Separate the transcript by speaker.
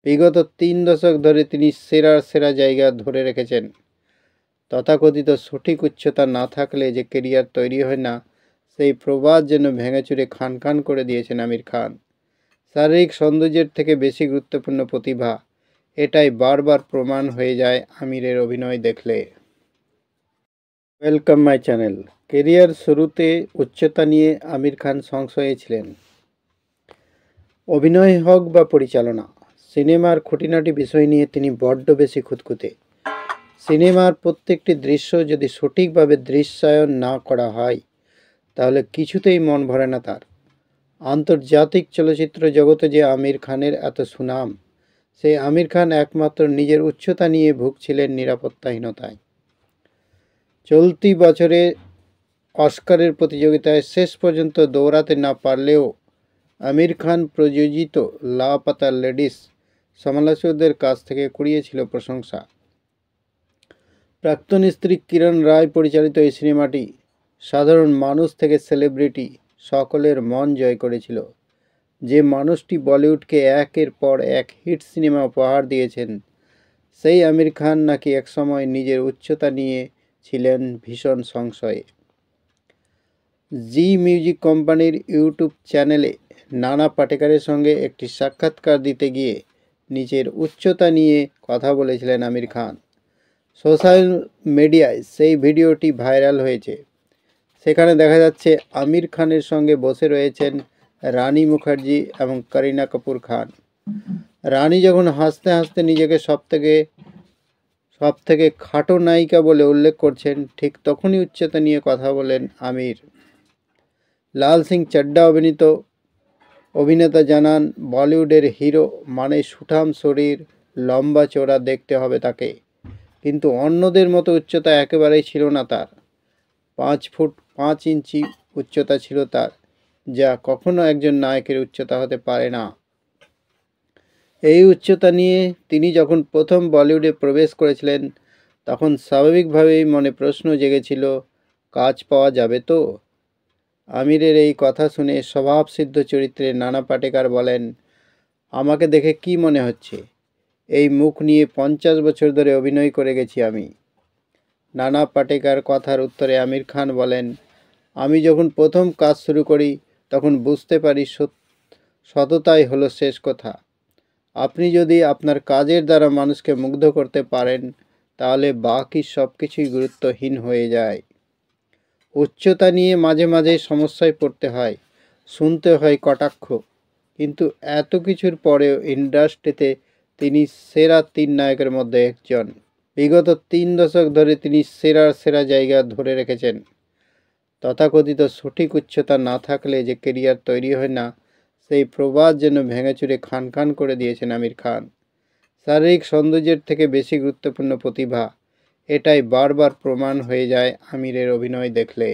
Speaker 1: বিগত ৩ দশক ধরে তিনি সেরার সেরা জায়গা ধরে রেখেছেন। তথাকথিত সঠিক উচ্চতা না থাকলে যে কেরিয়ার তৈরি হয় না, সেই প্রবাদ যেন ভেঙেচুরে খান খান করে দিয়েছেন আমির খান। শারীরিক সৌন্দর্যের থেকে বেশি গুরুত্বপূর্ণ প্রতিভা, এটাই বারবার প্রমাণ হয়ে যায় আমিরের অভিনয় দেখলে। Welcome my channel. কেরিয়ার শুরুতে উচ্চতা নিয়ে আমির খান সংশয়ে ছিলেন। অভিনয় হোক বা পরিচালনা, সিনেমার খুঁটিনাটি বিষয় নিয়ে তিনি বড্ড বেশি খুঁতখুঁতে। সিনেমার প্রত্যেকটি দৃশ্য যদি সঠিকভাবে দৃশ্যায়ন না করা হয়, তাহলে কিছুতেই মন ভরে না তার। আন্তর্জাতিক চলচ্চিত্র জগতে যে আমির খানের এত সুনাম, সেই আমির খান একমাত্র নিজের উচ্চতা নিয়ে ভুগছিলেন নিরাপত্তাহীনতায়। চলতি বছরে অস্কারের প্রতিযোগিতায় শেষ পর্যন্ত দৌড়াতে না পারলেও আমির খান প্রযোজিত লাপাতা লেডিস সমালোচকদের কাছ থেকে কুড়িয়েছিল প্রশংসা। প্রাক্তন স্ত্রী কিরণ রায় পরিচালিত এই সিনেমাটি সাধারণ মানুষ থেকে সেলিব্রিটি সকলের মন জয় করেছিল। যে মানুষটি বলিউডকে একের পর এক হিট সিনেমা উপহার দিয়েছেন, সেই আমির খান নাকি একসময় নিজের উচ্চতা নিয়ে ছিলেন ভীষণ সংশয়ে। জি মিউজিক কোম্পানির ইউটিউব চ্যানেলে নানা পাটেকরের সঙ্গে একটি সাক্ষাৎকার দিতে গিয়ে নিজের উচ্চতা নিয়ে কথা বলেছিলেন আমির খান। সোশ্যাল মিডিয়ায় সেই ভিডিওটি ভাইরাল হয়েছে। সেখানে দেখা যাচ্ছে আমির খানের সঙ্গে বসে রয়েছেন রানী মুখার্জি এবং করিনা কাপুর খান। রানী যখন হাসতে হাসতে নিজেকে সব থেকে খাটো নায়িকা বলে উল্লেখ করছেন, ঠিক তখনই উচ্চতা নিয়ে কথা বলেন আমির। লাল সিং চাড্ডা অভিনেতা জানান, বলিউডের হিরো মানে সুঠাম শরীর, লম্বা চওড়া দেখতে হবে তাকে, কিন্তু অন্যদের মতো উচ্চতা একেবারেই ছিল না তার। 5 ফুট 5 ইঞ্চি উচ্চতা ছিল তার, যা কখনো একজন নায়কের উচ্চতা হতে পারে না। এই উচ্চতা নিয়ে তিনি যখন প্রথম বলিউডে প্রবেশ করেছিলেন, তখন স্বাভাবিকভাবেই মনে প্রশ্ন জেগেছিল, কাজ পাওয়া যাবে তো? আমিরের এই কথা শুনে স্বভাবসিদ্ধ চরিত্রে নানা পাটেকর বলেন, আমাকে দেখে কি মনে হচ্ছে? এই মুখ নিয়ে 50 বছর ধরে অভিনয় করে গেছি আমি। নানা পাটেকর কথার উত্তরে আমির খান বলেন, আমি যখন প্রথম কাজ শুরু করি তখন বুঝতে পারি সততাই হলো শেষ কথা। আপনি যদি আপনার কাজের দ্বারা মানুষকে মুগ্ধ করতে পারেন, তাহলে বাকি সব কিছুই গুরুত্বহীন হয়ে যায়। উচ্চতা নিয়ে মাঝে মাঝে সমস্যায় পড়তে হয়, শুনতে হয় কটাক্ষ, কিন্তু এত কিছুর পরেও ইন্ডাস্ট্রিতে তিনি সেরা 3 নায়কের মধ্যে একজন। বিগত 3 দশক ধরে তিনি সেরার সেরা জায়গা ধরে রেখেছেন। তথাকথিত সঠিক উচ্চতা না থাকলে যে কেরিয়ার তৈরি হয় না, সেই প্রবাদ যেন ভেঙেচুরে খান খান করে দিয়েছেন আমির খান। শারীরিক সৌন্দর্যের থেকে বেশি গুরুত্বপূর্ণ প্রতিভা, এটাই বারবার প্রমাণ হয়ে যায় আমিরের অভিনয় দেখলে।